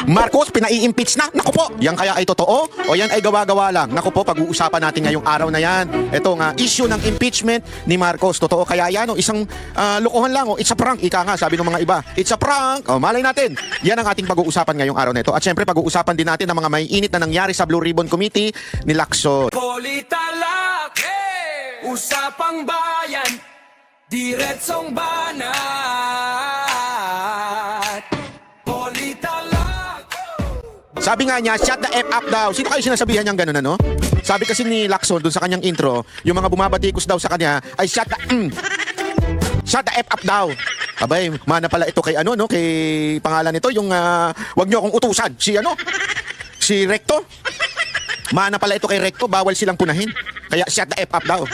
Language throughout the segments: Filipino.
Marcos, pinai-impeach na. Naku po, yan kaya ay totoo o yan ay gawa-gawa lang? Naku po, pag-uusapan natin ngayong araw na yan. Ito nga, issue ng impeachment ni Marcos. Totoo kaya yan o isang lokohan lang o it's a prank. Ika nga, sabi ng mga iba. It's a prank. O, malay natin. Yan ang ating pag-uusapan ngayong araw na ito. At syempre, pag-uusapan din natin ang mga may init na nangyari sa Blue Ribbon Committee ni Lacson. Politalak, hey! Usapang bayan, diretsong banat. Politalak. Sabi nga niya, shut the F up daw. Sino kayo sinasabihan niyang gano'n, ano? Sabi kasi ni Lacson dun sa kanyang intro, yung mga bumabatikos daw sa kanya ay shut the F up daw. Abay, mana pala ito kay ano, no? Kay pangalan nito, yung wag niyo akong utusan. Si ano? Si Recto. Mana pala ito kay Recto, bawal silang punahin. Kaya shut the F up daw.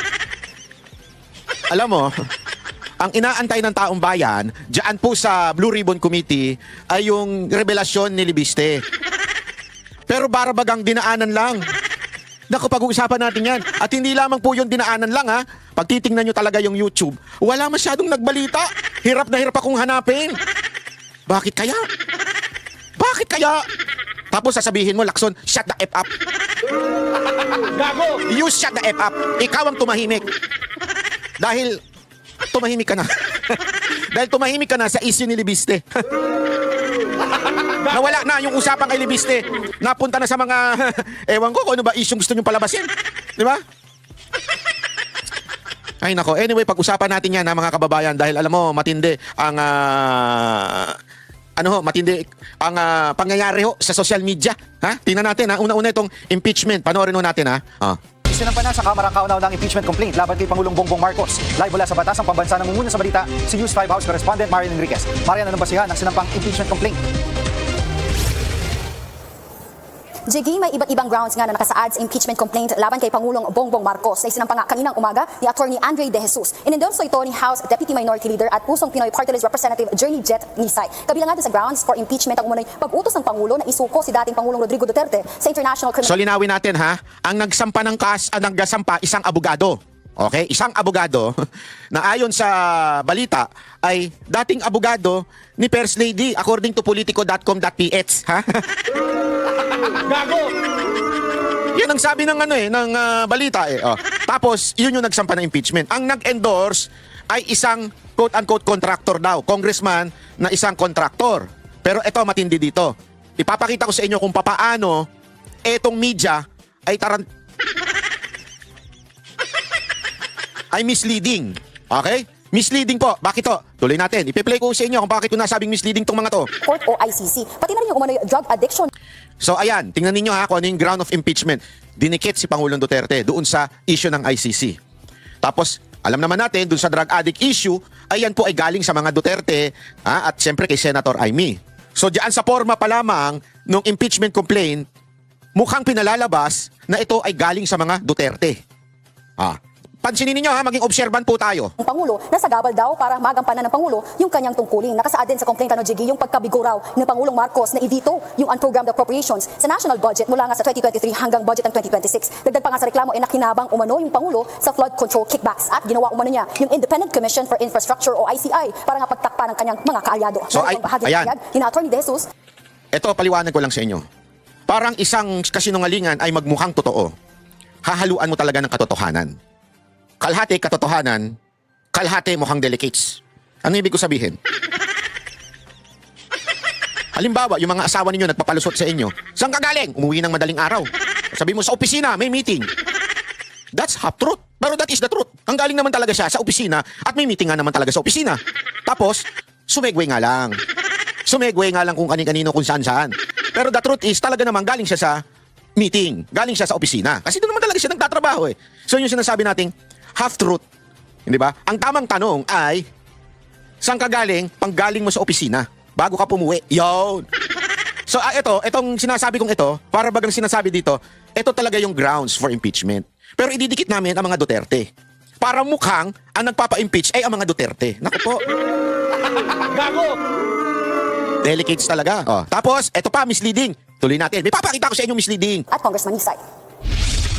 Alam mo, ang inaantay ng taong bayan, diyan po sa Blue Ribbon Committee, ay yung revelasyon ni Libiste. Pero barabagang dinaanan lang. Naku, pag-uusapan natin yan. At hindi lamang po yung dinaanan lang, ha. Pag titingnan nyo talaga yung YouTube, wala masyadong nagbalita. Hirap na hirap akong hanapin. Bakit kaya? Bakit kaya? Tapos sasabihin mo, Lacson, shut the F up. Gago! You shut the F up. Ikaw ang tumahimik. Dahil tumahimik ka na. Dahil tumahimik ka na sa issue ni Libiste. Nawala na yung usapang kay Libiste. Napunta na sa mga ewan ko kung ano ba issue gusto nyo palabasin. Di ba? Ay nako. Anyway, pag-usapan natin yan ha, mga kababayan, dahil alam mo matindi ang matindi ang pangyayari ho sa social media. Ha? Tingnan natin ha. Una-una itong impeachment. Panoorin ho natin ha. Sinampa na sa Kamara ang kaunaw ng impeachment complaint laban kay Pangulong Bongbong Marcos. Live mula sa Batasang Pambansa namumuna sa balita, si News 5 House correspondent Marian Enriquez. Marian, anong basihan ng sinampang impeachment complaint? Jiggy, may iba't ibang grounds nga na nakasaad sa impeachment complaint laban kay Pangulong Bongbong Marcos na isinampa nga kaninang umaga ni Attorney Andre De Jesus. Inendorso ito ni House Deputy Minority Leader at Pusong Pinoy Party List Representative Journey Jet Nisay. Kabilang nga sa grounds for impeachment ang umunoy pag-utos ng Pangulo na isuko si dating Pangulong Rodrigo Duterte sa International Criminal... So linawin natin ha. Ang nagsampa ng nagsampa isang abogado. Okay? Isang abogado na ayon sa balita ay dating abogado ni First Lady according to politico.com.ph. Ha? Gago! Yan ang sabi ng ng balita eh. Oh. Tapos, yun yung nagsampa ng impeachment. Ang nag-endorse ay isang quote-unquote contractor daw. Congressman na isang contractor. Pero ito, matindi dito. Ipapakita ko sa inyo kung papaano etong media ay misleading. Okay? Misleading po. Bakit to? Tuloy natin. Ipi-play ko sa inyo kung bakit ko nasabing misleading tong mga to. Court o ICC. Pati na rin yung umano'y drug addiction. So ayan, tingnan ninyo ha kung ano yung ground of impeachment. Dinikit si Pangulong Duterte doon sa issue ng ICC. Tapos, alam naman natin, doon sa drug addict issue, ayan po ay galing sa mga Duterte at siyempre kay Senator Amy. So diyan sa forma pa lamang ng impeachment complaint, mukhang pinalalabas na ito ay galing sa mga Duterte. Pansinin niyo ha, maging observant po tayo. Ang Pangulo, nasa gabal daw para magampanan ng Pangulo yung kanyang tungkulin. Nakasaad din sa complaint Jiggy, yung pagkabigo raw ng Pangulong Marcos na i-veto yung unprogrammed appropriations sa national budget mula nga sa 2023 hanggang budget ng 2026. Dagdag pa nga sa reklamo ay nakinabang umano yung Pangulo sa flood control kickbacks at ginawa umano niya yung Independent Commission for Infrastructure o ICI para nga pagtakpa ng kanyang mga kaalyado. So ayan. Ni Attorney De Jesus. Ito, paliwanag ko lang sa inyo. Parang isang kasinungalingan ay magmukhang totoo. Hahaluan mo talaga ng katotohanan. Kalahati katotohanan, kalahati mukhang delicates. Ano ibig ko sabihin? Halimbawa, yung mga asawa ninyo nagpapalusot sa inyo. Saan ka galing? Umuwi ng madaling araw. Sabi mo, sa opisina, may meeting. That's half truth. Pero that is the truth. Ang galing naman talaga siya sa opisina at may meeting nga naman talaga sa opisina. Tapos, sumegway nga lang. Sumegway nga lang kung kani-kanino, kung saan-saan. Pero the truth is, talaga naman galing siya sa meeting. Galing siya sa opisina. Kasi doon naman talaga siya nagtatrabaho eh. So yung sinasabi nating half-truth. Hindi ba? Ang tamang tanong ay, saan ka galing? Panggaling mo sa opisina. Bago ka pumuwi. Yun. So itong sinasabi kong ito, para bagang sinasabi dito, ito talaga yung grounds for impeachment. Pero ididikit namin ang mga Duterte. Para mukhang ang nagpapa-impeach ay ang mga Duterte. Naku po. Gago! Delicates talaga. Tapos, ito pa, misleading. Tuloy natin. May papakita ko sa inyo misleading. At Congressman Nisay.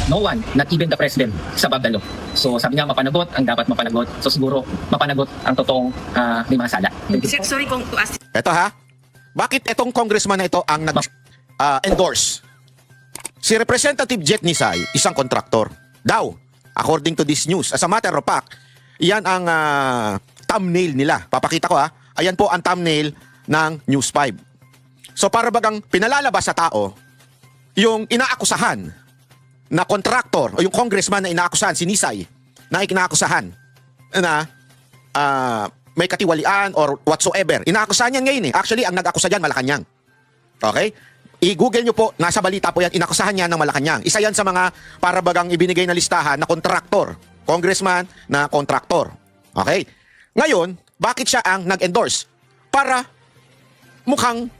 No one, not even the president, is above the law. So sabi niya, mapanagot ang dapat mapanagot. So siguro, mapanagot ang totoong may mga sala. Sorry kung to ask. Ito ha, Bakit itong congressman na ito ang nag-endorse? Si Representative Jet Nisay, isang kontraktor. Daw, according to this news. As a matter of fact, yan ang thumbnail nila. Papakita ko Ayan po ang thumbnail ng News 5. So para bagang pinalalabas sa tao, yung inaakusahan na kontraktor o yung congressman na inaakusahan, si Nisay, na inaakusahan na may katiwalian or whatsoever. Inaakusahan yan ngayon eh. Actually, ang nag-akusa dyan, Malacanang. Okay? I-google nyo po, nasa balita po yan, inakusahan niya ng Malacanang. Isa yan sa mga para bagang ibinigay na listahan na kontraktor. Congressman na kontraktor. Okay? Ngayon, bakit siya ang nag-endorse? Para mukhang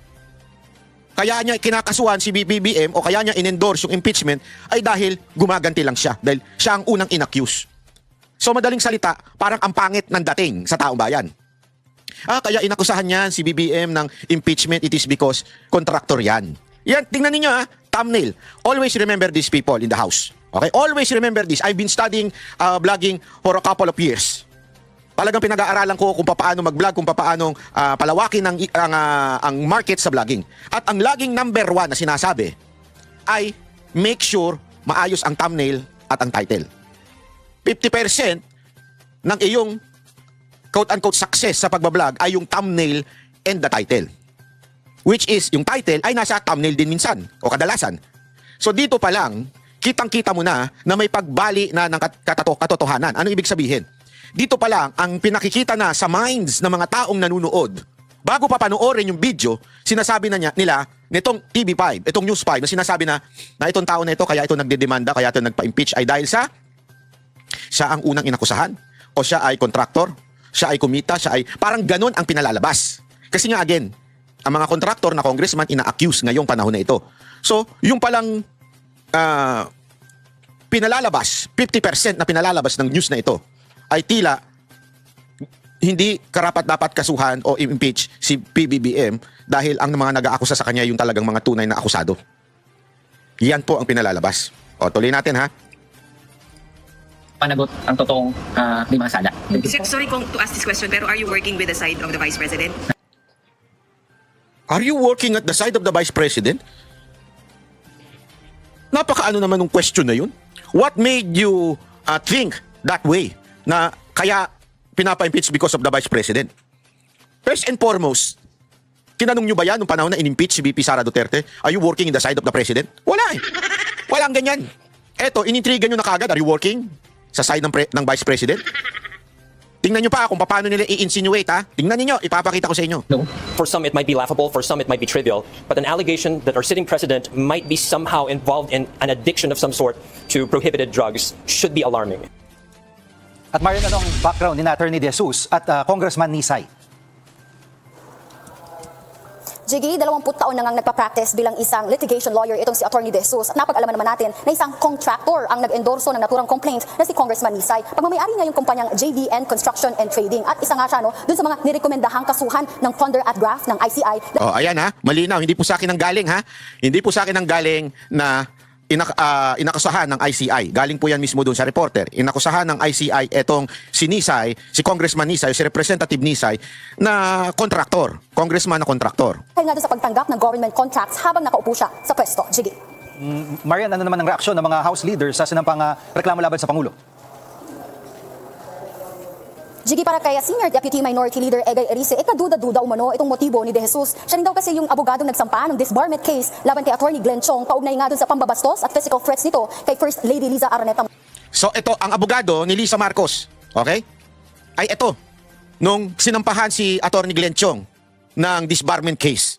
kaya niya kinakasuhan si BBM o kaya niya in-endorse yung impeachment ay dahil gumaganti lang siya. Dahil siya ang unang inaccuse. So madaling salita, parang ang pangit ng dating sa taong bayan. Kaya inakusahan niyan si BBM ng impeachment, it is because kontraktor yan. Yan, tingnan ninyo thumbnail. Always remember these people in the house. Okay? Always remember this. I've been studying vlogging for a couple of years. Talagang pinag-aaralan ko kung paano mag-vlog, kung paano palawakin ang market sa vlogging. At ang laging number 1 na sinasabi ay make sure maayos ang thumbnail at ang title. 50% ng iyong quote-unquote success sa pagbablog ay yung thumbnail and the title. Which is, yung title ay nasa thumbnail din minsan o kadalasan. So dito pa lang, kitang-kita mo na may pagbali na ng katotohanan. Ano ibig sabihin? Dito pa lang, ang pinakikita na sa minds ng mga taong nanunood, bago pa panoorin yung video, sinasabi na nila, nitong TV5, itong News 5, na sinasabi na itong tao na ito, kaya ito nagdedemanda, kaya ito nagpa-impeach, ay dahil siya ang unang inakusahan, o siya ay kontraktor, siya ay kumita, siya ay, parang ganun ang pinalalabas. Kasi nga again, ang mga kontraktor na congressman ina-accuse ngayong panahon na ito. So, yung palang pinalalabas, 50% na pinalalabas ng news na ito, ay tila hindi karapat-dapat kasuhan o impeach si PBBM dahil ang mga nag-aakusa sa kanya yung talagang mga tunay na akusado. Yan po ang pinalalabas. O, tuloy natin Panagot ang totoong limang sala. Sorry kung to ask this question, pero are you working with the side of the Vice President? Are you working at the side of the Vice President? Napakaano naman ng question na yun? What made you think that way? Na kaya pinapa-impeach because of the Vice President? First and foremost, tinanong nyo ba yan nung panahon na in-impeach si VP Sara Duterte? Are you working in the side of the President? Wala eh. Walang ganyan. Eto, inintriga nyo na kagad. Are you working sa side ng Vice President? Tingnan nyo pa kung paano nila i-insinuate Tingnan niyo, ipapakita ko sa inyo. No. For some, it might be laughable. For some, it might be trivial. But an allegation that our sitting president might be somehow involved in an addiction of some sort to prohibited drugs should be alarming. At Marian, ano ang background ni Attorney De Jesus at Congressman Nisay? Jiggy, 20 taon na ngang nagpa-practice bilang isang litigation lawyer itong si Attorney De Jesus. At napag-alaman naman natin na isang contractor ang nag-endorso ng naturang complaint na si Congressman Nisay. Pagmamayari niya yung kumpanyang JVN Construction and Trading. At isa nga siya dun sa mga nirekomendahang kasuhan ng Thunder at Graft ng ICI. Ayan malinaw. Hindi po sa akin ang galing Hindi po sa akin ang galing na inakusahan ng ICI. Galing po yan mismo doon sa reporter. Inakusahan ng ICI etong si Nisay, si Congressman Nisay, si Representative Nisay na kontraktor. Congressman na kontraktor. Dahil nga doon sa pagtanggap ng government contracts habang nakaupo siya sa pwesto. Jiggy. Marian, ano naman ang reaksyon ng mga House leaders sa sinampang reklamo laban sa Pangulo? Jiggy, para kay Senior Deputy Minority Leader Egay Erice, kaduda-duda umano itong motibo ni De Jesus. Siya rin daw kasi yung abogadong nagsampa ng disbarment case laban kay Attorney Glenn Chong, paugnay nga dun sa pambabastos at physical threats nito kay First Lady Liza Araneta. So ito, ang abogado ni Lisa Marcos, okay? Ay ito, nung sinampahan si Attorney Glenn Chong ng disbarment case.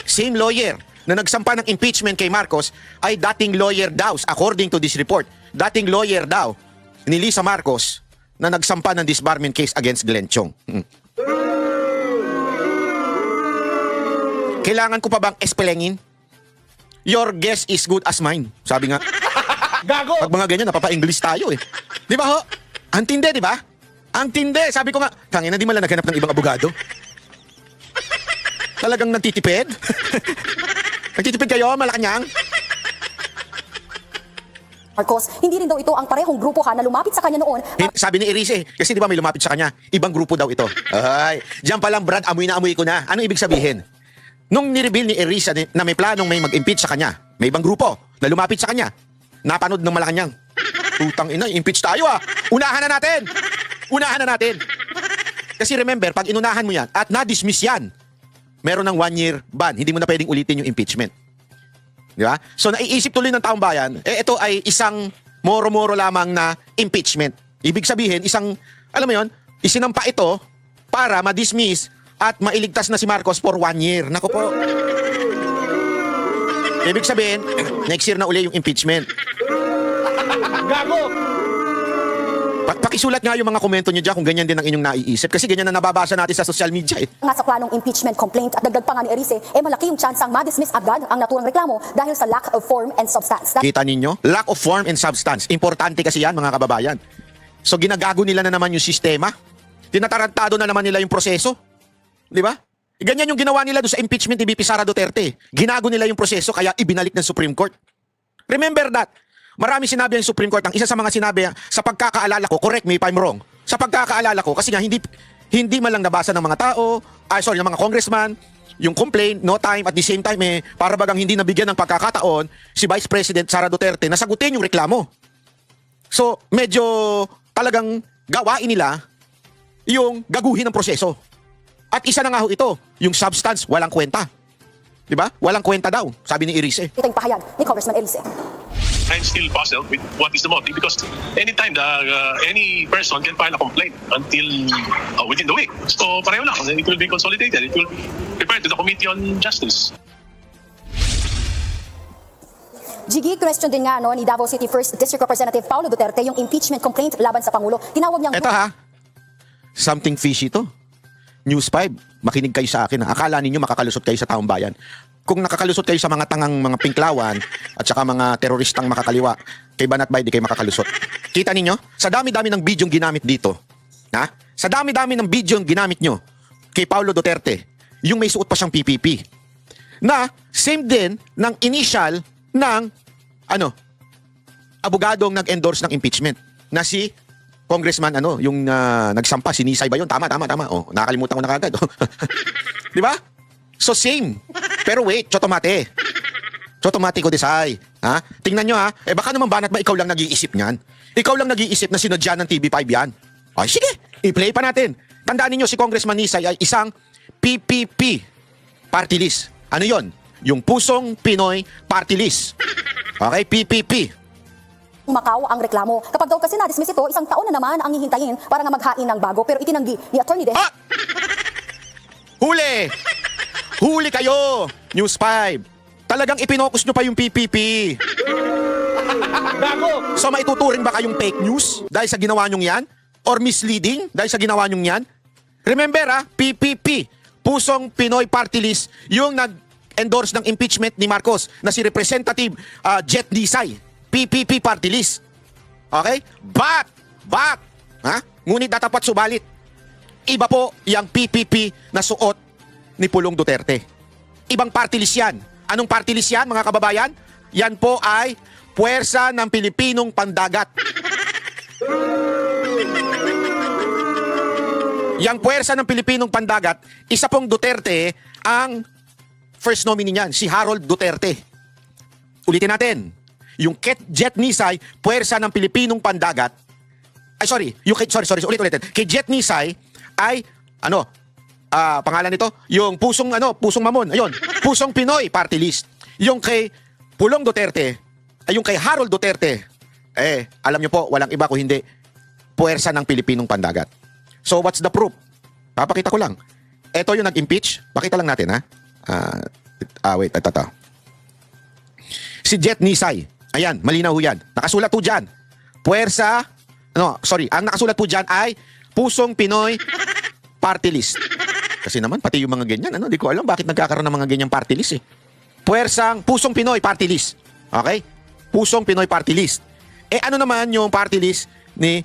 Same lawyer na nagsampa ng impeachment kay Marcos ay dating lawyer daw, according to this report. Dating lawyer daw ni Lisa Marcos na nagsampa ng disbarment case against Glenn Chong. Kailangan ko pa bang espelengin? Your guess is good as mine. Sabi nga. Gago! Pag mga ganyan, napapa-English tayo eh. Di ba ho? Ang tindi, di ba? Ang tindi. Sabi ko nga, tangina, di mala naghanap ng ibang abogado. Talagang nagtitipid? Nagtitipid kayo, Malacanang? Marcos, hindi rin daw ito ang parehong grupo na lumapit sa kanya noon. Sabi ni Erice, kasi di ba may lumapit sa kanya, ibang grupo daw ito. Ay, diyan pa lang Brad, amoy na amoy ko na. Ano ibig sabihin? Nung nireveal ni Erice na may planong may mag-impeach sa kanya, may ibang grupo na lumapit sa kanya, napanood ng Malacanang. Putang ina, impeach tayo ah. Unahan na natin. Unahan na natin. Kasi remember, pag inunahan mo yan at na-dismiss yan, meron ng 1-year ban. Hindi mo na pwedeng ulitin yung impeachment. Di ba? So naiisip tuloy ng taong bayan, ito ay isang moro-moro lamang na impeachment. Ibig sabihin, isang, alam mo yon, isinampa ito para ma-dismiss at mailigtas na si Marcos for 1 year. Nako po. Ibig sabihin, next year na uli yung impeachment. Gago! Pakisulat nga yung mga komento nyo dyan kung ganyan din ang inyong naiisip. Kasi ganyan na nababasa natin sa social media eh. Nga sa planong impeachment complaint at dagdag pa nga ni Erice, malaki yung tsansang ma-dismiss agad ang naturang reklamo dahil sa lack of form and substance. Kita ninyo? Lack of form and substance. Importante kasi yan, mga kababayan. So ginagago nila na naman yung sistema. Tinatarantado na naman nila yung proseso. Di ba? Ganyan yung ginawa nila doon sa impeachment ni VP Sara Duterte. Ginago nila yung proseso kaya ibinalik ng Supreme Court. Remember that. Marami sinabi ang Supreme Court. Ang isa sa mga sinabi sa pagkakaalala ko, correct me if I'm wrong, sa pagkakaalala ko, kasi nga hindi man lang nabasa ng mga tao, ng mga congressman, yung complaint, no time, at the same time, para bagang hindi nabigyan ng pagkakataon si Vice President Sara Duterte na sagutin yung reklamo. So, medyo talagang gawain nila yung gaguhin ng proseso. At isa na nga ho ito, yung substance, walang kwenta. Diba? Walang kwenta daw, sabi ni Erice. Ito yung pahayag ni Congressman Erice. I'm still puzzled with what is the motive because anytime any person can file a complaint until within the week. So pareho lang, it will be consolidated. It will be prepared to the Committee on Justice. Jiggy, question din nga ni Davao City 1st District Representative Paulo Duterte yung impeachment complaint laban sa Pangulo. Tinawag niyang... Eto ha, something fishy to. News 5, makinig kayo sa akin. Akala ninyo makakalusot kayo sa taong bayan. Kung nakakalusot kayo sa mga tangang mga pinklawan at saka mga teroristang makakaliwa, kay Banat Bay, di kayo makakalusot. Kita ninyo? Sa dami-dami ng bidyong ginamit dito, sa dami-dami ng bidyong ginamit nyo kay Paulo Duterte, yung may suot pa siyang PPP, na same din ng initial ng abogadong nag-endorse ng impeachment na si Congressman yung nagsampa, si Nisay ba yun? Tama. Oh, nakalimutan ko na kagad. Di ba? So same. Pero wait, chotomate. Chotomate ko desay. Ha? Tingnan nyo ha. Baka naman Banat ba ikaw lang nag-iisip niyan? Ikaw lang nag-iisip na sinadya ng TV5 yan. Ay sige, i-play pa natin. Tandaan niyo si Congressman Nisay ay isang PPP party list. Ano yon? Yung Pusong Pinoy Party List. Okay, PPP. Macau ang reklamo. Kapag daw kasi na-dismiss ito, isang taon na naman ang hihintayin para nga maghain ng bago. Pero itinanggi ni Attorney De... Huli! Huli kayo! News 5. Talagang ipinokus nyo pa yung PPP. So maituturing ba kayong fake news dahil sa ginawa nyong yan? Or misleading dahil sa ginawa nyong yan? Remember PPP. Pusong Pinoy Party List yung nag-endorse ng impeachment ni Marcos na si Representative Jet Nisay. PPP Party List. Okay? But, ngunit datapat subalit, iba po yung PPP na suot ni Pulong Duterte. Ibang party list yan. Anong party list yan, mga kababayan? Yan po ay Puwersa ng Pilipinong Pandagat. Yang Puwersa ng Pilipinong Pandagat, isa pong Duterte ang first nominee niyan, si Harold Duterte. Ulitin natin. Yung Jet Nisay, Puwersa ng Pilipinong Pandagat. Ulitin. Kay Jet Nisay ay pangalan nito, yung Pusong Mamon. Ayun, Pusong Pinoy Party List. Yung kay Pulong Duterte, ay yung kay Harold Duterte. Alam niyo po, walang iba kung hindi Puwersa ng Pilipinong Pandagat. So what's the proof? Papakita ko lang. Ito yung nag-impeach. Pakita lang natin wait, ito. Si Jet Nisay. Ayan, malinaw ho yan. Nakasulat po dyan. Ang nakasulat po dyan ay Pusong Pinoy Party List. Kasi naman, pati yung mga ganyan, di ko alam bakit nagkakaroon ng mga ganyang party list Pusong Pinoy Party List. Okay? Pusong Pinoy Party List. Ano naman yung party list ni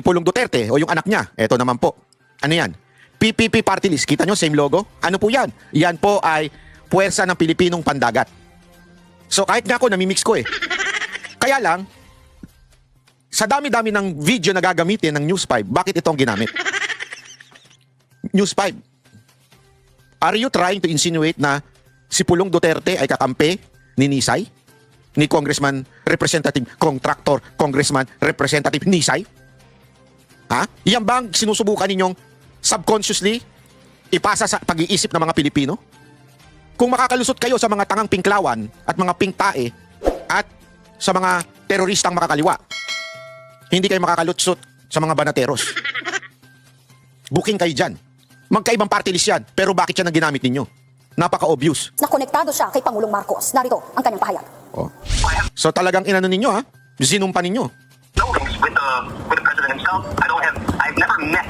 Pulong Duterte o yung anak niya? Ito naman po. Ano yan? PPP Party List. Kita nyo, same logo? Ano po yan? Yan po ay Puwersa ng Pilipinong Pandagat. So kahit nga ako, namimix ko Kaya lang, sa dami-dami ng video na gagamitin ng News 5, bakit ito ang ginamit? News 5. Are you trying to insinuate na si Pulong Duterte ay kakampi ni Nisay? Ni Congressman Representative Contractor Congressman Representative Nisay? Ha? Yan ba ang sinusubukan ninyong subconsciously ipasa sa pag-iisip ng mga Pilipino? Kung makakalusot kayo sa mga tangang pinklawan at mga pingtae at sa mga teroristang makakaliwa, hindi kayo makakalusot sa mga banateros. Booking kayo dyan. Magkaibang party list yan, pero bakit yan ang ginamit ninyo? Napaka-obvious. Na konektado siya kay Pangulong Marcos. Narito ang kanyang pahayag. Oh. So talagang inano ninyo ha? Zinumpa ninyo. Meetings with the president himself. I've never met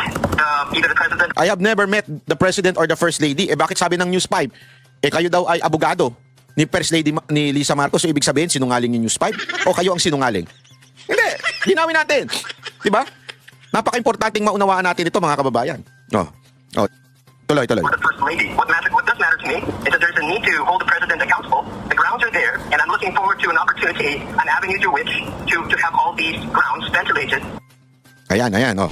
either the president. I have never met the president or the first lady. Eh bakit sabi ng News 5? Eh kayo daw ay abogado ni first lady ni Lisa Marcos. So ibig sabihin sinungaling yung News 5? O kayo ang sinungaling? Hindi. Linawin natin. Diba? Napaka-importanting maunawaan natin ito mga kababayan. Oh. Oh. Tuloy. Or the first lady. What does matter to me is that there's a need to hold the president accountable. The grounds are there, and I'm looking forward to an opportunity, an avenue through which to have all these grounds ventilated. Ayan. Oh.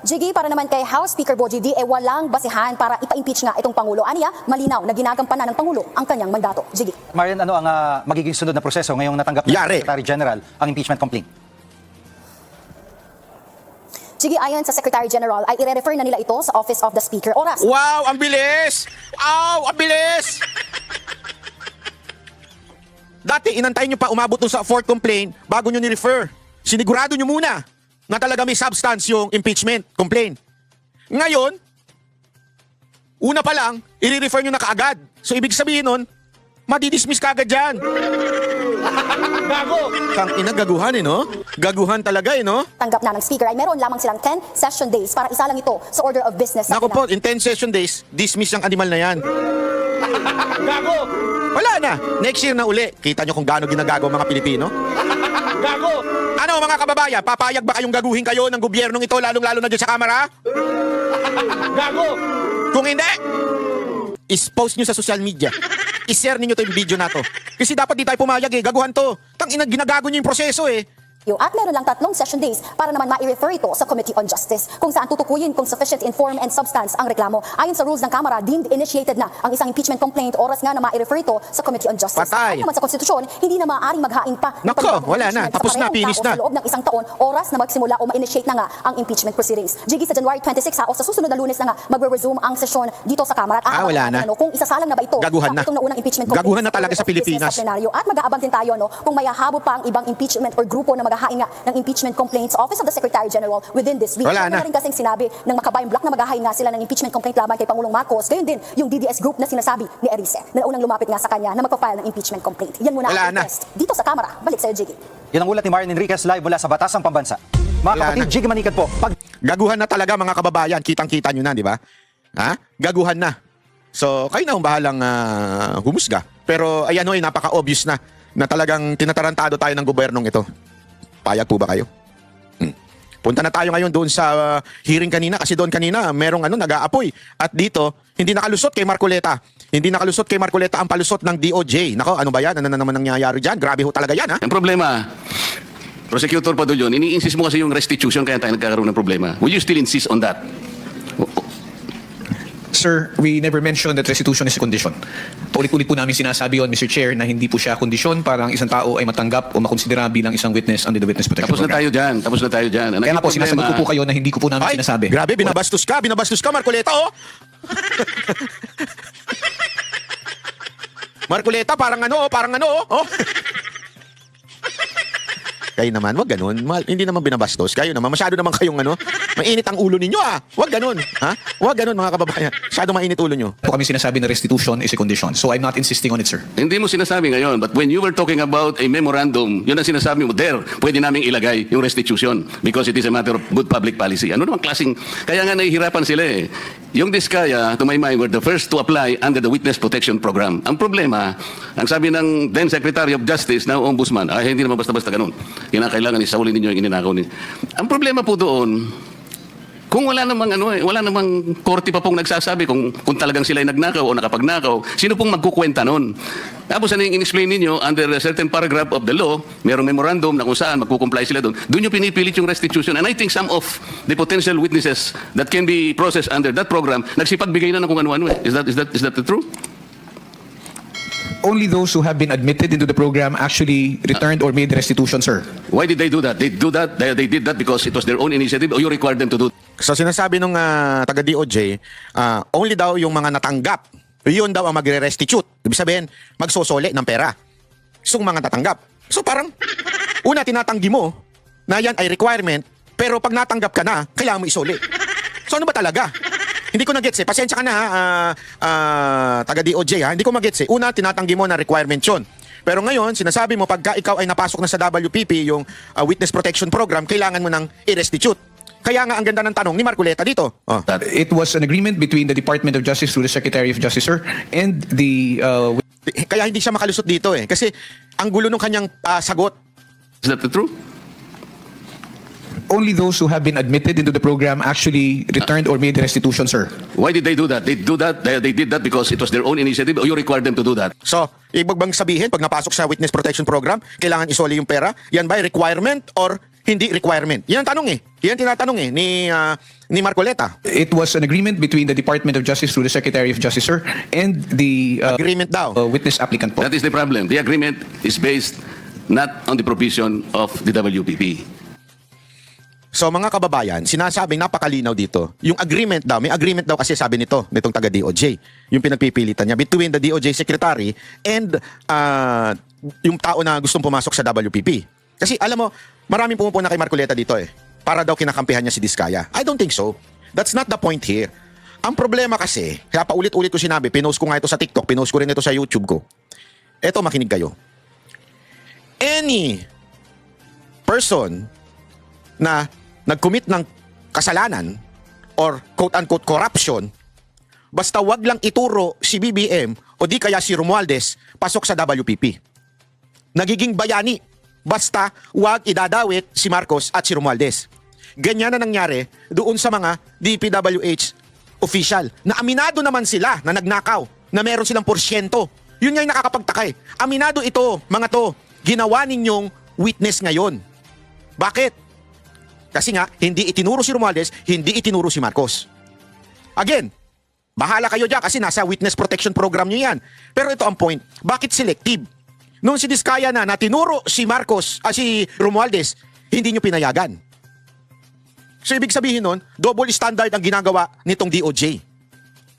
Jiggy, para naman kay House Speaker Boji D, walang basihan para ipa-impeach nga itong Pangulo. Aniya, malinaw na ginagampanan ng Pangulo ang kanyang mandato. Jiggy. Marian, ano ang magiging sunod na proseso ngayong natanggap ng Yari. Secretary General ang impeachment complaint? Jiggy, ayon sa Secretary General, ay i-refer na nila ito sa Office of the Speaker. Oras. Wow! Ang bilis! Ang bilis! Dati, inantay nyo pa umabot dun sa fourth complaint bago nyo ni-refer. Sinigurado nyo muna na talaga may substance yung impeachment complaint. Ngayon, una pa lang, i-refer nyo na kaagad. So, ibig sabihin nun, madidismiss ka agad dyan. Gago! Kang inagaguhan no? Gaguhan talaga no? Tanggap na ng Speaker ay meron lamang silang 10 session days para isa lang ito sa order of business. Naku po, in 10 session days, dismiss ang animal na yan. Gago! Wala na. Next year na uli. Kita nyo kung gaano ginagago ang mga Pilipino? Gago! Ano mga kababayan, papayag ba kayong gaguhin kayo ng gobyernong ito lalong-lalo na dyan sa kamera? Gago! Kung hindi, is-post nyo sa social media. I-share ninyo to yung video na to. Kasi dapat di tayo pumayag gaguhan to. Ginagago nyo yung proseso At meron lang 3 session days para naman ma-refer ito sa Committee on Justice kung saan tutukuyin kung sufficient in form and substance ang reklamo. Ayon sa rules ng Kamara, deemed initiated na ang isang impeachment complaint oras nga na ma-refer ito sa Committee on Justice. Patay. Ayon naman sa konstitusyon, hindi na maaaring maghain pa ng Nako, pagbabago ng wala na. impeachment Tapos sa na, parehong finish tao na. Sa loob ng 1 taon, oras na magsimula o ma-initiate na nga ang impeachment proceedings. Jiggy, sa January 26 o sa susunod na Lunes na nga magre-resume ang sesyon dito sa Kamara. At wala na. kung isasalang na ba ito Gaguhan na. itong naunang impeachment complaint Gaguhan na talaga sa order of business Pilipinas. plenaryo. At mag-aabang din tayo kung may hahabol pa ang ibang impeachment or grupo na maghahain nga ng impeachment complaints sa Office of the Secretary General within this week. Wala na. Rin kasing sinabi ng Makabayang Block na maghahain nga sila ng impeachment complaint laban kay Pangulong Marcos. Gayon din yung DDS group na sinasabi ni Erice na unang lumapit nga sa kanya na magpa-file ng impeachment complaint. Yan muna Wala ang na. request dito sa Kamara. Balik sa'yo, Jiggy. Yan ang ulat ni Marian Enriquez live mula sa Batasang Pambansa. Mga Wala kapatid, na. Jiggy Manikad po. Gaguhan na talaga mga kababayan. Kitang-kita nyo na, di ba? Ha? Gaguhan na. So, kayo na ang bahalang humusga. Pero ayan napaka-obvious na talagang tinatarantado tayo ng gobyernong ito. Payag po ba kayo? Punta na tayo ngayon doon sa hearing kanina kasi doon kanina merong nag-aapoy. At dito, hindi nakalusot kay Marcoleta. Hindi nakalusot kay Marcoleta ang palusot ng DOJ. Nako, ano ba yan? Ano na naman nangyayari dyan? Grabe ho talaga yan, ha? Ang problema, prosecutor pa doon yun, ini-insist mo kasi yung restitution kaya tayo nagkakaroon ng problema. Will you still insist on that? Sir, we never mentioned that restitution is a condition. Paulit-ulit po namin sinasabi yun, Mr. Chair, na hindi po siya kondisyon para ang isang tao ay matanggap o makonsidera bilang isang witness under the Witness Protection Tapos na Program. tayo dyan. Ang Kaya nga po, naging sinasagot ko problema- po kayo na hindi ko po namin Ay, sinasabi. grabe, binabastos ka, Marcoleta, oh! Marcoleta, parang oh! Kayo naman, wag ganun. Hindi naman binabastos. Kayo naman, masyado naman kayong mainit ang ulo ninyo, ha? Wag ganun, ha? Wag ganun, mga kababayan. Masyado mainit ulo nyo. Po kami sinasabi na restitution is a condition. So I'm not insisting on it, sir. Hindi mo sinasabi ngayon, but when you were talking about a memorandum, yun ang sinasabi mo, there, pwede namin ilagay yung restitution because it is a matter of good public policy. Ano naman klaseng, kaya nga nahihirapan sila Yung Diskaya, to my mind, were the first to apply under the Witness Protection Program. Ang problema, ang sabi ng then Secretary of Justice, now Ombudsman, hindi naman basta-basta ganun. Kinakailangan isaulin ninyo yung ininakaw ninyo. Ang problema po doon, Kung wala namang korte pa pong nagsasabi kung talagang sila ay nagnakaw o nakapagnakaw, sino pong magkukwenta nun? Tapos ano yung in-explain ninyo, under a certain paragraph of the law, merong memorandum na kung saan magkukomply sila doon. Doon yung pinipilit yung restitution. And I think some of the potential witnesses that can be processed under that program, nagsipagbigay na ng kung ano-ano eh. Is that the truth? Only those who have been admitted into the program actually returned or made restitution, sir. Why did they do that? They did that because it was their own initiative or you required them to do? So sinasabi nung taga DOJ, only daw yung mga natanggap, yun daw ang magre-restitute. Ibig sabihin, magsosole ng pera. So mga tatanggap. So parang, una tinatanggi mo na yan ay requirement, pero pag natanggap ka na, kailangan mo isole. So ano ba talaga? Hindi ko na-gets eh. Pasensya ka na taga DOJ ha. Hindi ko ma-gets eh. Una, tinatanggi mo na requirement yun. Pero ngayon, sinasabi mo, pagka ikaw ay napasok na sa WPP, yung Witness Protection Program, kailangan mo nang i-restitute. Kaya nga ang ganda ng tanong ni Marcoleta dito. It was an agreement between the Department of Justice through the Secretary of Justice, sir, and the... Kaya hindi siya makalusot dito eh. Kasi ang gulo ng kanyang sagot. Is that the truth? Only those who have been admitted into the program actually returned or made restitution, sir. Why did they do that? They did that because it was their own initiative or you required them to do that? So, Ibig bang sabihin, pag napasok sa Witness Protection Program, kailangan isoli yung pera? Yan ba requirement or hindi requirement? Yan ang tanong eh. Yan tinatanong eh ni Marcoleta. It was an agreement between the Department of Justice through the Secretary of Justice, sir, and the agreement daw. Witness applicant po. That is the problem. The agreement is based not on the provision of the WPP. So mga kababayan, sinasabing napakalinaw dito. Yung agreement daw, may agreement daw kasi sabi nitong taga DOJ. Yung pinagpipilitan niya between the DOJ secretary and yung tao na gustong pumasok sa WPP. Kasi alam mo, maraming pumupuna kay Marcoleta dito eh. Para daw kinakampihan niya si Diskaya. I don't think so. That's not the point here. Ang problema kasi, kaya paulit-ulit ko sinabi, pinost ko nga ito sa TikTok, pinost ko rin ito sa YouTube ko. Eto, makinig kayo. Any person na nag-commit ng kasalanan or quote-unquote corruption, basta wag lang ituro si BBM o di kaya si Romualdez pasok sa WPP. Nagiging bayani, basta wag idadawit si Marcos at si Romualdez. Ganyan na nangyari doon sa mga DPWH official na aminado naman sila na nagnakaw, na meron silang porsyento. Yun nga yung nakakapagtaka eh. Aminado ito, mga to, ginawa ninyong witness ngayon. Bakit? Kasi nga, hindi itinuro si Romualdez, hindi itinuro si Marcos. Again, bahala kayo dyan kasi nasa Witness Protection Program nyo yan. Pero ito ang point, bakit selective? Nung si Diskaya na tinuro si Marcos, si Romualdez, hindi nyo pinayagan. So ibig sabihin nun, double standard ang ginagawa nitong DOJ.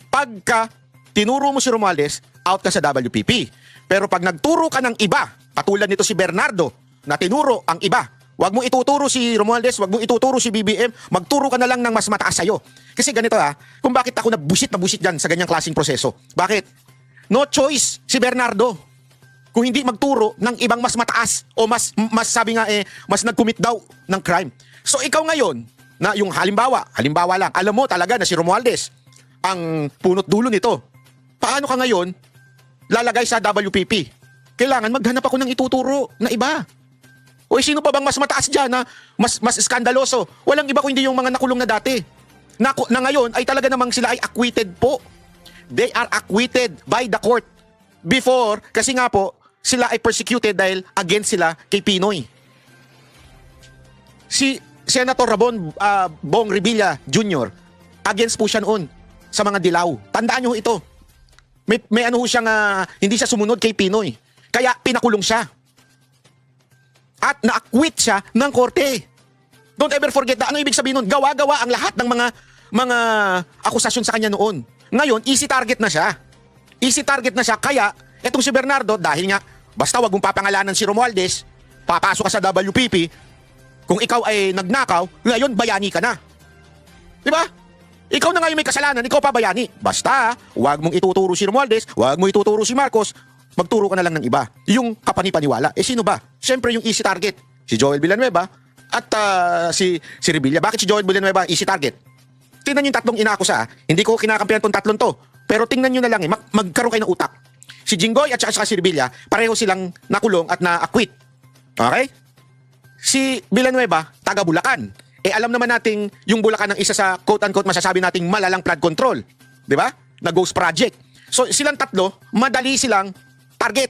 Pagka tinuro mo si Romualdez, out ka sa WPP. Pero pag nagturo ka ng iba, katulad nito si Bernardo, na tinuro ang iba, wag mo ituturo si Romualdez, wag mo ituturo si BBM, magturo ka na lang ng mas mataas sa'yo. Kasi ganito kung bakit ako nabusit dyan sa ganyang klaseng proseso. Bakit? No choice si Bernardo. Kung hindi magturo ng ibang mas mataas o mas sabi nga mas nag-commit daw ng crime. So ikaw ngayon, na yung halimbawa lang, alam mo talaga na si Romualdez ang punot dulo nito. Paano ka ngayon lalagay sa WPP? Kailangan maghanap ako ng ituturo na iba. O sino pa bang mas mataas dyan na mas skandaloso? Walang iba kundi yung mga nakulong na dati. Na ngayon ay talaga namang sila ay acquitted po. They are acquitted by the court. Before, kasi nga po, sila ay persecuted dahil against sila kay Pinoy. Si Senator Bong Revilla Jr., against po siya noon sa mga dilaw. Tandaan nyo ito. May ano siyang, hindi siya sumunod kay Pinoy. Kaya pinakulong siya. At na-acquit siya ng korte. Don't ever forget that. Ano ibig sabihin nun? Gawa-gawa ang lahat ng mga akusasyon sa kanya noon. Ngayon, easy target na siya. Easy target na siya. Kaya, etong si Bernardo, dahil nga, basta wag mong papangalanan si Romualdez, papasok ka sa WPP, kung ikaw ay nagnakaw, ngayon bayani ka na. Diba? Ikaw na ngayon may kasalanan, ikaw pa bayani. Basta, wag mong ituturo si Romualdez, wag mong ituturo si Marcos, magturo ka na lang ng iba. Yung kapanipaniwala. Sino ba? Siyempre yung easy target. Si Joel Villanueva at si Revilla. Bakit si Joel Villanueva easy target? Tingnan yung tatlong inaakusa. Hindi ko kinakampihan tong tatlong to. Pero tingnan nyo na lang magkaroon kayo ng utak. Si Jinggoy at saka si Revilla, pareho silang nakulong at na-acquit. Okay? Si Villanueva, taga Bulacan. alam naman nating yung Bulacan ng isa sa quote-unquote masasabi nating malalang flood control. Di ba? Na ghost project. So silang tatlo, madali silang target.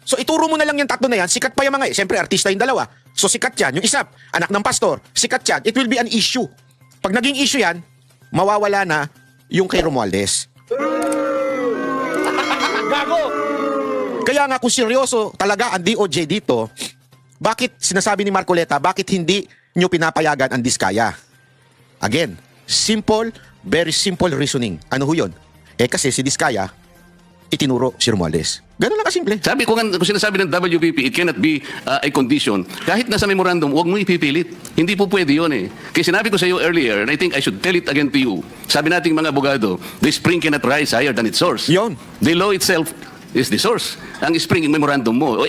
So ituro mo na lang yung tatlo na yan, sikat pa yung mga, siyempre artista yung dalawa. So sikat yan, yung isa, anak ng pastor, sikat yan, it will be an issue. Pag naging issue yan, mawawala na yung kay Romualdez. Kaya nga kung seryoso talaga ang DOJ dito, bakit sinasabi ni Marcoleta, bakit hindi nyo pinapayagan ang Diskaya? Again, simple, very simple reasoning. Ano ho yun? Kasi si Diskaya, itinuro si Romualdez. Ganun lang kasimple. Sabi ko nga, kung sinasabi ng WPP, it cannot be a condition. Kahit nasa memorandum, huwag mo ipipilit. Hindi po pwede yun eh. Kaya sinabi ko sa iyo earlier, and I think I should tell it again to you, sabi nating mga abogado, the spring cannot rise higher than its source. Yun. The law itself is the source. Ang spring, yung memorandum mo.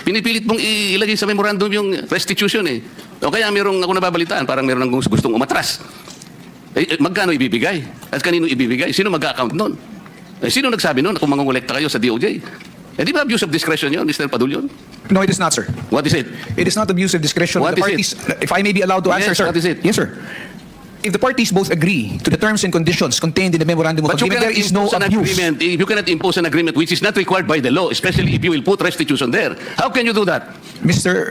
Pinipilit mong ilagay sa memorandum yung restitution eh. O kaya mayroong ako nababalitaan, parang mayroong gustong umatras. Magkano ibibigay? At kanino ibibigay? Sino mag-account nun? Sino nagsabi nun kung mangungulekta kayo sa DOJ? Di ba abuse of discretion yun, Mr. Padulyon? No, it is not, sir. What is it? It is not abuse of discretion. What The is parties, if I may be allowed to answer, Yes, sir. what is it? Yes, sir. If the parties both agree to the terms and conditions contained in the memorandum of But you agreement, cannot there is no impose an abuse. agreement. You cannot impose an agreement which is not required by the law, especially if you will put restitution there. How can you do that? Mr.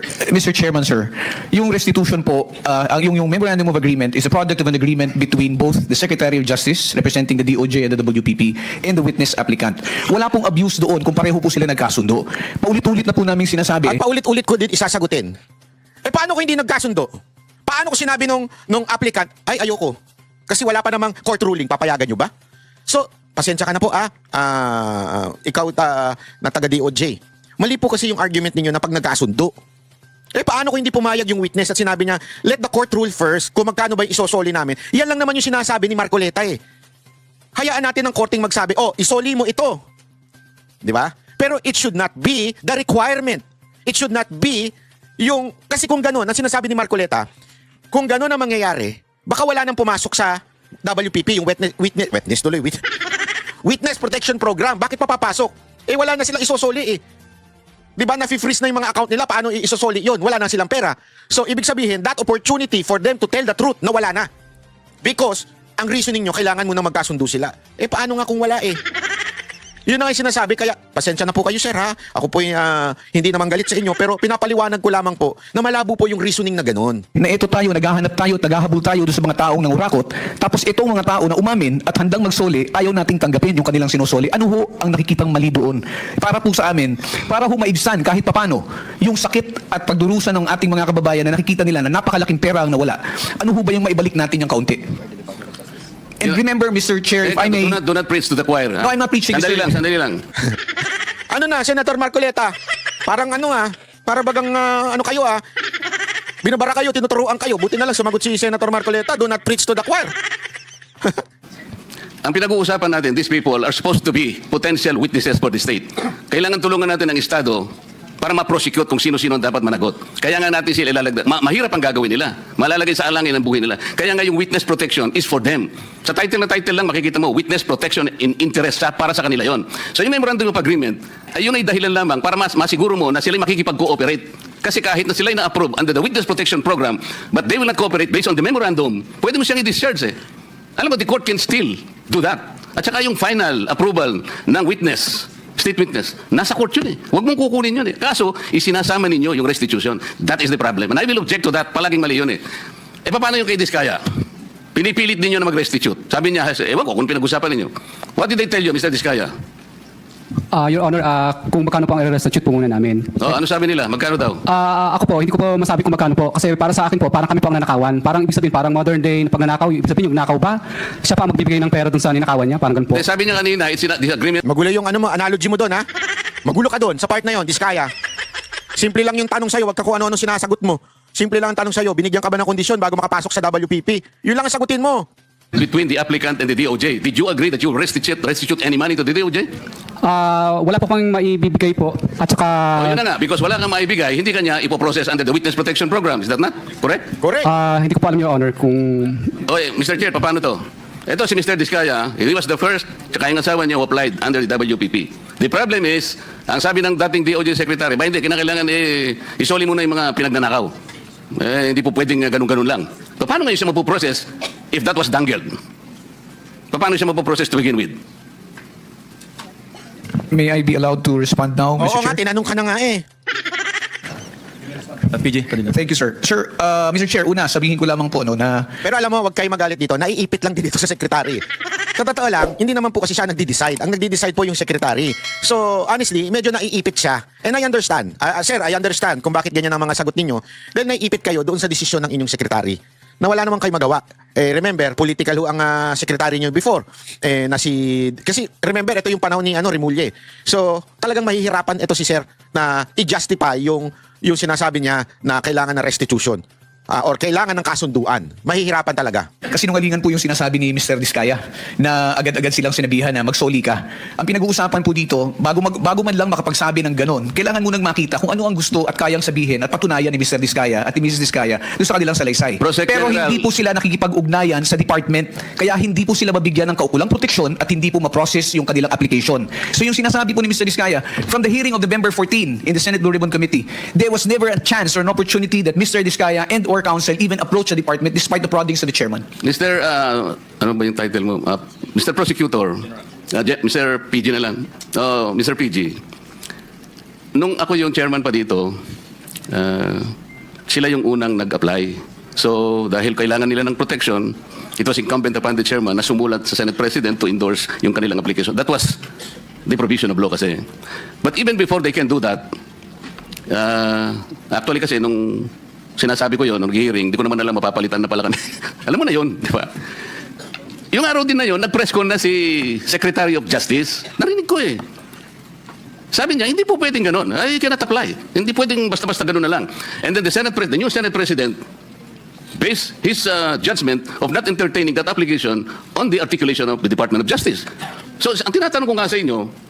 Chairman, sir, yung restitution po, yung memorandum of agreement is a product of an agreement between both the Secretary of Justice, representing the DOJ and the WPP, and the witness applicant. Wala pong abuse doon kung pareho po sila nagkasundo. Paulit-ulit na po namin sinasabi. At paulit-ulit ko din isasagutin. Paano ko hindi nagkasundo? Paano ko sinabi nung applicant, ay ayoko. Kasi wala pa namang court ruling, papayagan nyo ba? So, pasensya ka na po ikaw na taga DOJ. Mali po kasi yung argument ninyo na pag nagkasundo. Paano ko hindi pumayag yung witness at sinabi niya, let the court rule first kung magkano ba yung isosoli namin. Yan lang naman yung sinasabi ni Marcoleta eh. Hayaan natin ng korting magsabi, isoli mo ito. Di ba? Pero it should not be the requirement. It should not be yung, kasi kung gano'n, ang sinasabi ni Marcoleta, kung gano'n ang mangyayari, baka wala nang pumasok sa WPP, yung Witness Protection Program. Bakit pa papasok? Wala na silang isosoli eh. Di ba na-freeze na yung mga account nila? Paano isosoli yun? Wala na silang pera. So, ibig sabihin, that opportunity for them to tell the truth na wala na. Because, ang reasoning nyo, kailangan mo na magkasundo sila. Paano nga kung wala eh? Yun ang sinasabi, kaya pasensya na po kayo sir ha. Ako po hindi naman galit sa inyo, pero pinapaliwanag ko lamang po na malabo po yung reasoning na ganun. Na ito tayo, naghahanap tayo, tagahabol tayo doon sa mga taong nangurakot, tapos itong mga tao na umamin at handang magsoli, ayaw nating tanggapin yung kanilang sinusoli. Ano ho ang nakikitang mali doon? Para po sa amin, para ho maibsan kahit papano yung sakit at pagdurusa ng ating mga kababayan na nakikita nila na napakalaking pera ang nawala. Ano ho ba yung maibalik natin yung kaunti? And remember, Mr. Chair, if I may... Do not preach to the choir. No, I'm not preaching, Sandali Mr. lang. Ano na, Senator Marcoleta? Parang para bagang kayo binabara kayo, tinuturuan kayo. Buti na lang sumagot si Senator Marcoleta, do not preach to the choir. Ang pinag-uusapan natin, these people are supposed to be potential witnesses for the state. Kailangan tulungan natin ang Estado para ma-prosecute kung sino-sino ang dapat managot. Kaya nga natin sila ilalagdag. Mahirap ang gagawin nila. Malalagay sa alangin ang buhay nila. Kaya nga yung witness protection is for them. Sa title lang makikita mo, witness protection in interest para sa kanila yon. So yung memorandum of agreement, yun ay dahilan lamang para masiguro mo na sila makikipag-cooperate. Kasi kahit na sila na-approve under the witness protection program, but they will not cooperate based on the memorandum, pwede mo siyang i-discharge eh. Alam mo, the court can still do that. At saka yung final approval ng witness, state witness, nasa court yun eh. Huwag mong kukunin yun eh. Kaso, isinasama ninyo yung restitution. That is the problem. And I will object to that. Palaging mali yun eh. Paano yung kay Diskaya? Pinipilit ninyo na mag-restitute. Sabi niya, ewan ko kung pinag-usapan ninyo. What did they tell you, Mr. Diskaya? Your Honor, kung magkano po ang i-restitute po muna namin. Ano sabi nila? Magkano daw? Ako po, hindi ko po masabi kung magkano po. Kasi para sa akin po, parang kami po ang nanakawan. Parang ibig sabihin, parang modern day na pagnanakaw. Ibig sabihin, yung nakaw ba? Siya pa magbibigay ng pera dun sa ninakawan niya. Parang ganun po. Sabi niya kanina, it's this agreement. Magulo yung analogy mo doon ha. Magulo ka doon sa part na yon, Diskaya. Simple lang yung tanong sa'yo, wag ka kung ano-ano sinasagot mo. Simple lang ang tanong sa'yo, binigyan ka ba ng kondisyon bago makapasok sa WPP? Yun lang ang sagutin mo. Between the applicant and the DOJ, did you agree that you restitute any money to the DOJ? Wala po pang maibibigay po. At saka... yun na nga, because wala kang maibigay, hindi ka niya ipoprocess under the Witness Protection Program. Is that not correct? Correct. Hindi ko po alam, Your Honor, kung... Mr. Chair, paano to? Ito si Mr. Diskaya, he was the first, tsaka yung asawa niya who applied under the WPP. The problem is, ang sabi ng dating DOJ Secretary, hindi, kinakailangan isoli muna yung mga pinagnanakaw. Hindi po pwedeng ganun-ganun lang. Paano ngayon siya mapoprocess if that was dangled? Paano siya mapoprocess to begin with? May I be allowed to respond now, Mr. Oo nga, Chair? tinanong ka na nga eh. PJ, thank you, sir. Sir, Mr. Chair, una, sabihin ko lamang po na Pero alam mo, wag kayo magalit dito. Naiipit lang din dito sa secretary. Sa totoo lang, hindi naman po kasi siya nagdi-decide. Ang nagdi-decide po yung secretary. So, honestly, medyo naiipit siya. And I understand. Sir, I understand kung bakit ganyan ang mga sagot ninyo. Dahil naiipit kayo doon sa desisyon ng inyong secretary. Na wala naman kayo magawa. Remember, political ho ang secretary nyo before. Kasi remember, ito yung panahon ni Remulle. So, talagang mahihirapan ito si Sir na i-justify yung sinasabi niya na kailangan ng restitution or kailangan ng kasunduan. Mahihirapan talaga. kasinungalingan po yung sinasabi ni Mr. Diskaya na agad-agad silang sinabihan na magsoli ka. Ang pinag-uusapan po dito, bago man lang makapagsabi ng ganon, kailangan munang makita kung ano ang gusto at kayang sabihin at patunayan ni Mr. Diskaya at ni Mrs. Diskaya doon sa kanilang salaysay. Pero hindi po sila nakikipag-ugnayan sa department, kaya hindi po sila mabigyan ng kaukulang proteksyon at hindi po ma-process yung kanilang application. So yung sinasabi po ni Mr. Diskaya, from the hearing of November 14 in the Senate Blue Ribbon Committee, there was never a chance or an opportunity that Mr. Diskaya and or counsel even approach the department despite the proddings of the chairman. Mr. Ano ba yung title mo? Mr. Prosecutor, Mr. PG na lang. Mr. PG, nung ako yung chairman pa dito, sila yung unang nag-apply. So, dahil kailangan nila ng protection, it was incumbent upon the chairman na sumulat sa Senate President to endorse yung kanilang application. That was the provision of law kasi. But even before they can do that, actually kasi nung sinasabi ko yun, nung hearing, di ko naman alam mapapalitan na pala kami. Alam mo na yun, di ba? Yung araw din na yun, nag-press con na si Secretary of Justice. Narinig ko eh. Sabi niya, hindi po pwedeng ganon. I cannot apply. Hindi pwedeng basta-basta ganon na lang. And then the new Senate President based his judgment of not entertaining that application on the articulation of the Department of Justice. So, ang tinatanong ko nga sa inyo,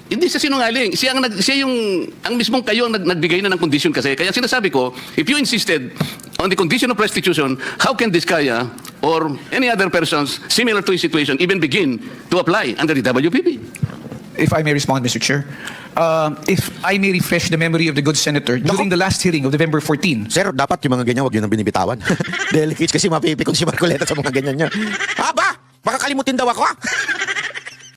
hindi siya sinungaling. Siya ang mismong kayo ang nagbigay na ng condition kasi. Kaya sinasabi ko, if you insisted on the condition of restitution, how can Diskaya or any other persons similar to his situation even begin to apply under the WPP? If I may respond, Mr. Chair. If I may refresh the memory of the good senator, during the last hearing of November 14, Sir, dapat yung mga ganyan, wag yun ang binibitawan. Delicates kasi mapipikon si Marcoleta sa mga ganyan niya. Aba! Baka kalimutin daw ako.